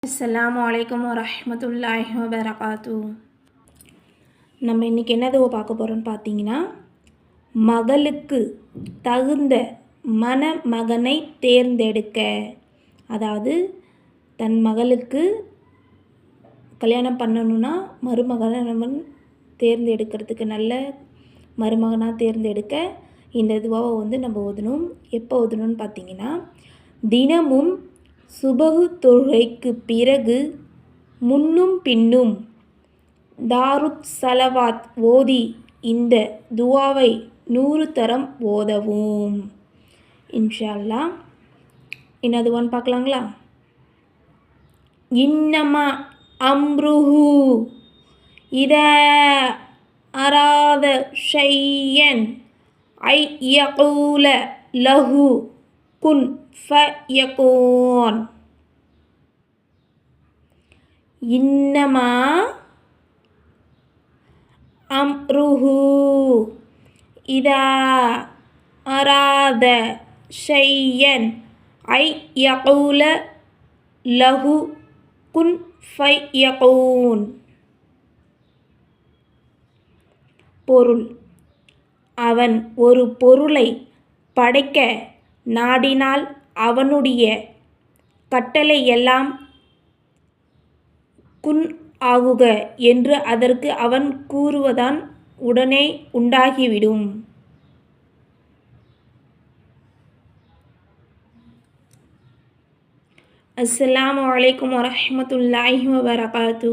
அஸ்ஸலாமு அலைக்கும் வரஹ்மத்துல்லாஹி வபரகாத்து. நம்ம இன்றைக்கி என்னதுவோ பார்க்க போகிறோன்னு பார்த்தீங்கன்னா, மகளுக்கு தகுந்த மணமகனை தேர்ந்தெடுக்க. அதாவது தன் மகளுக்கு கல்யாணம் பண்ணணுன்னா மருமகனை நம்ம தேர்ந்தெடுக்கிறதுக்கு நல்ல மருமகனாக தேர்ந்தெடுக்க இந்த துவாவை நம்ம ஓதணும். எப்போ ஓதணும்னு பார்த்தீங்கன்னா, தினமும் சுபஹு தொழுகைக்கு பிறகு முன்னும் பின்னும் தாருத் சலவாத் ஓதி இந்த துவாவை 100 தரம் ஓதவும். இன்ஷா அல்லாஹ். என்ன துவான்னு பார்க்கலாங்களா? இன்னமா அம்ருஹு இதா அராத ஷையன் ஐ யகூல லஹு குன் ஃபயகூன். இன்னமா அம்ருஹு இதா அராத ஷையன் ஐ யகூல லஹு குன் ஃபயகூன். பொருள்: அவன் ஒரு பொருளை படைக்க நாடினால் அவனுடைய கட்டளை எல்லாம் குன் ஆகுக என்று அதற்கு அவன் கூறுவதான் உடனே உண்டாகிவிடும். அஸ்ஸலாமு அலைக்கும் வரஹ்மத்துல்லாஹி வபரகாத்து.